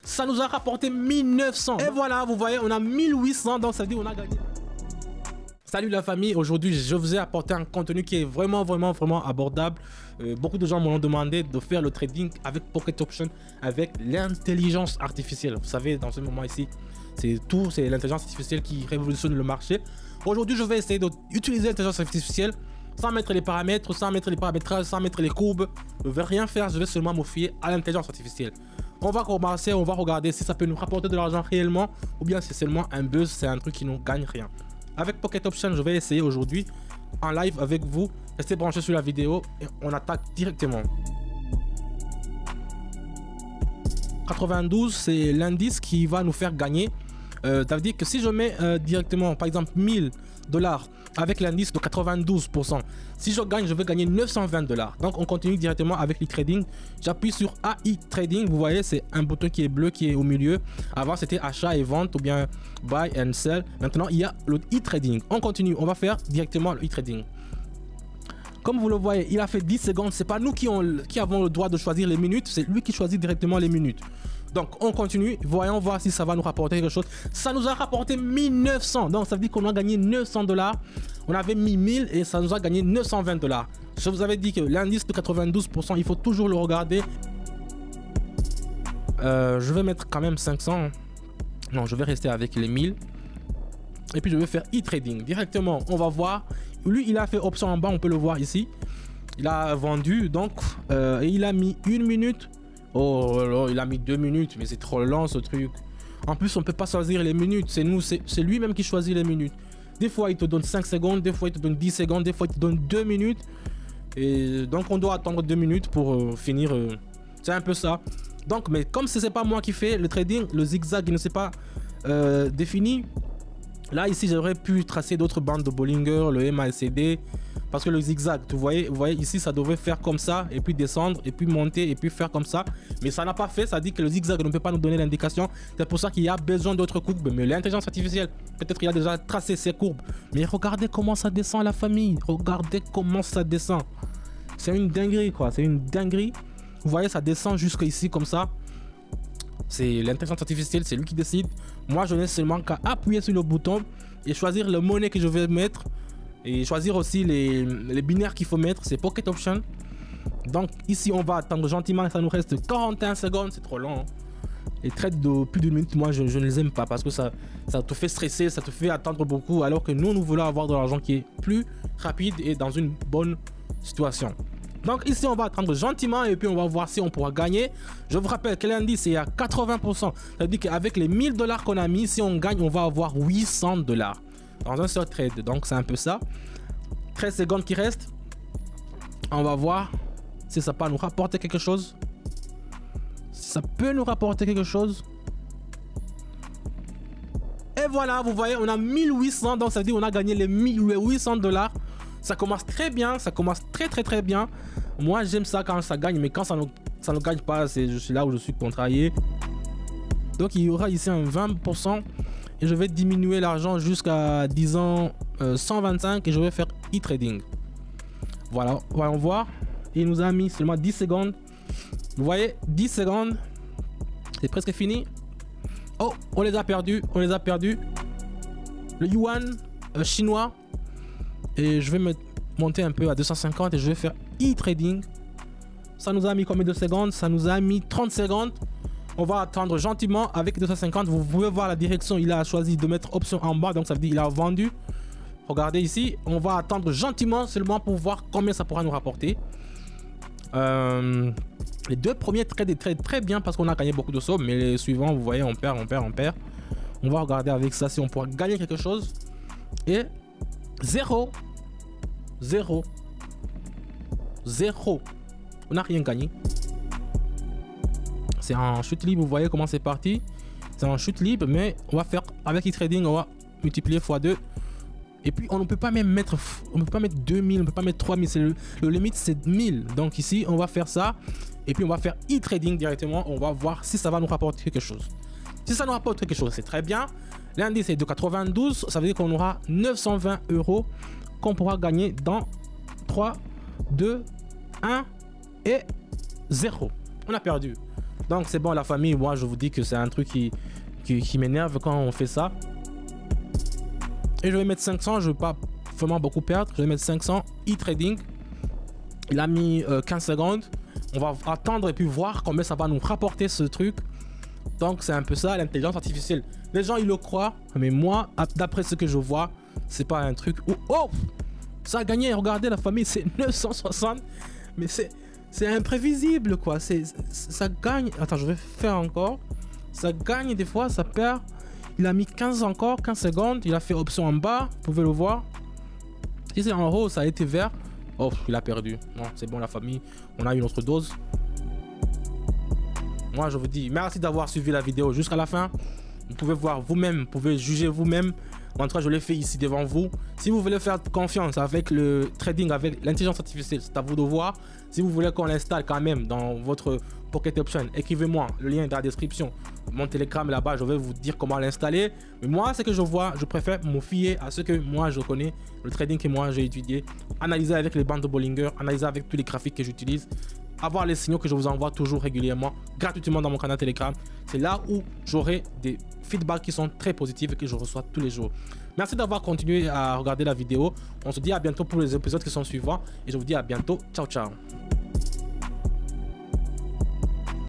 Ça nous a rapporté 1900. Et voilà, vous voyez, on a 1800, donc ça veut dire qu'on a gagné. Salut la famille, aujourd'hui je vous ai apporté un contenu qui est vraiment abordable. Beaucoup de gens m'ont demandé de faire le trading avec Pocket Option, avec l'intelligence artificielle. Vous savez, dans ce moment ici, c'est l'intelligence artificielle qui révolutionne le marché. Aujourd'hui, je vais essayer d'utiliser l'intelligence artificielle sans mettre les paramètres, sans mettre les paramétrages, sans mettre les courbes. Je ne vais rien faire, je vais seulement me fier à l'intelligence artificielle. On va commencer, on va regarder si ça peut nous rapporter de l'argent réellement ou bien c'est seulement un buzz, c'est un truc qui ne gagne rien. Avec Pocket Option, je vais essayer aujourd'hui en live avec vous. Restez branchés sur la vidéo et on attaque directement. 92, c'est l'indice qui va nous faire gagner. Ça veut dire que si je mets directement, par exemple, 1000 $ avec l'indice de 92%, si je gagne, je vais gagner 920 $. Donc, on continue directement avec l'e-trading. J'appuie sur AI Trading. Vous voyez, c'est un bouton qui est bleu qui est au milieu. Avant, c'était achat et vente ou bien buy and sell. Maintenant, il y a le e-trading. On continue. On va faire directement le e-trading. Comme vous le voyez, il a fait 10 secondes. C'est pas nous qui avons le droit de choisir les minutes. C'est lui qui choisit directement les minutes. Donc, on continue. Voyons voir si ça va nous rapporter quelque chose. Ça nous a rapporté 1900. Donc, ça veut dire qu'on a gagné 900 $. On avait mis 1000 et ça nous a gagné 920 $. Je vous avais dit que l'indice de 92%, il faut toujours le regarder. Je vais mettre quand même 500. Non, je vais rester avec les 1000. Et puis, je vais faire e-trading. Directement, on va voir. Lui, il a fait option en bas. On peut le voir ici. Il a vendu. Donc, et il a mis 1 minute. Oh là, il a mis 2 minutes, mais c'est trop lent ce truc. En plus, on peut pas choisir les minutes. C'est nous, c'est lui-même qui choisit les minutes. Des fois, il te donne 5 secondes, des fois, il te donne 10 secondes, des fois, il te donne 2 minutes. Et donc, on doit attendre 2 minutes pour finir. C'est un peu ça. Donc, mais comme ce n'est pas moi qui fais le trading, le zigzag, il ne s'est pas défini. Là, ici, j'aurais pu tracer d'autres bandes de Bollinger, le MACD. Parce que le zigzag, vous voyez ici, ça devait faire comme ça, et puis descendre, et puis monter, et puis faire comme ça. Mais ça n'a pas fait, ça dit que le zigzag ne peut pas nous donner l'indication. C'est pour ça qu'il y a besoin d'autres courbes. Mais l'intelligence artificielle, peut-être qu'il a déjà tracé ces courbes. Mais regardez comment ça descend, la famille. Regardez comment ça descend. C'est une dinguerie, quoi. C'est une dinguerie. Vous voyez, ça descend jusqu'ici, comme ça. C'est l'intelligence artificielle, c'est lui qui décide. Moi, je n'ai seulement qu'à appuyer sur le bouton et choisir le monnaie que je vais mettre. Et choisir aussi les binaires qu'il faut mettre, c'est Pocket Option. Donc ici, on va attendre gentiment, ça nous reste 41 secondes, c'est trop long. Les trades de plus d'une minute, moi, je ne les aime pas parce que ça te fait stresser, ça te fait attendre beaucoup. Alors que nous voulons avoir de l'argent qui est plus rapide et dans une bonne situation. Donc ici, on va attendre gentiment et puis on va voir si on pourra gagner. Je vous rappelle que l'indice est à 80%. Ça veut dire qu'avec les 1000 $ qu'on a mis, si on gagne, on va avoir 800 $ dans un seul trade. Donc c'est un peu ça. 13 secondes qui restent. On va voir si ça peut nous rapporter quelque chose. Ça peut nous rapporter quelque chose. Et voilà, vous voyez, on a 1800. Donc ça veut dire qu'on a gagné les 1800 $. Ça commence très bien, ça commence très bien. Moi j'aime ça quand ça gagne, mais quand ça ne gagne pas, je suis là où je suis contrarié. Donc il y aura ici un 20% et je vais diminuer l'argent jusqu'à disons 125 et je vais faire e-trading. Voilà, voyons voir. Il nous a mis seulement 10 secondes. Vous voyez, 10 secondes. C'est presque fini. Oh, on les a perdus, Le yuan chinois. Et je vais monter un peu à 250 et je vais faire e-trading. Ça nous a mis combien de secondes? Ça nous a mis 30 secondes. On va attendre gentiment avec 250. Vous pouvez voir la direction. Il a choisi de mettre option en bas. Donc ça veut dire qu'il a vendu. Regardez ici. On va attendre gentiment seulement pour voir combien ça pourra nous rapporter. Les deux premiers trades très bien parce qu'on a gagné beaucoup de sommes. Mais les suivants, vous voyez, on perd. On va regarder avec ça si on pourra gagner quelque chose. Et 0. On n'a rien gagné. C'est en chute libre, vous voyez comment c'est parti. C'est en chute libre, mais on va faire avec e-trading, on va multiplier x2. Et puis on ne peut pas même mettre, 2000, on ne peut pas mettre 3000. Le limite c'est 1000. Donc ici on va faire ça. Et puis on va faire e-trading directement. On va voir si ça va nous rapporter quelque chose. Si ça nous rapporte quelque chose, c'est très bien. L'indice est de 92. Ça veut dire qu'on aura 920 € qu'on pourra gagner dans 3, 2, 1 et 0. On a perdu. Donc c'est bon la famille, moi je vous dis que c'est un truc qui m'énerve quand on fait ça. Et je vais mettre 500, je ne veux pas vraiment beaucoup perdre. Je vais mettre 500 e-trading. Il a mis 15 secondes. On va attendre et puis voir combien ça va nous rapporter ce truc. Donc c'est un peu ça l'intelligence artificielle. Les gens ils le croient, mais moi d'après ce que je vois, c'est pas un truc où oh ça a gagné. Regardez la famille, c'est 960. Mais c'est imprévisible quoi. Ça gagne. Attends, je vais faire encore. Ça gagne des fois, ça perd. Il a mis 15 encore, 15 secondes. Il a fait option en bas, vous pouvez le voir. Si c'est en haut, ça a été vert. Oh, il a perdu. Bon, c'est bon la famille, on a une autre dose. Moi je vous dis merci d'avoir suivi la vidéo jusqu'à la fin. Vous pouvez voir vous-même, vous pouvez juger vous-même. En tout cas, je l'ai fait ici devant vous. Si vous voulez faire confiance avec le trading, avec l'intelligence artificielle, c'est à vous de voir. Si vous voulez qu'on l'installe quand même dans votre Pocket Option, écrivez-moi, le lien est dans la description. Mon Telegram est là-bas, je vais vous dire comment l'installer. Mais moi, ce que je vois, je préfère me fier à ce que moi je connais, le trading que moi j'ai étudié. Analyser avec les bandes de Bollinger, analyser avec tous les graphiques que j'utilise. Avoir les signaux que je vous envoie toujours régulièrement, gratuitement dans mon canal Telegram. C'est là où j'aurai des feedbacks qui sont très positifs et que je reçois tous les jours. Merci d'avoir continué à regarder la vidéo. On se dit à bientôt pour les épisodes qui sont suivants. Et je vous dis à bientôt. Ciao, ciao.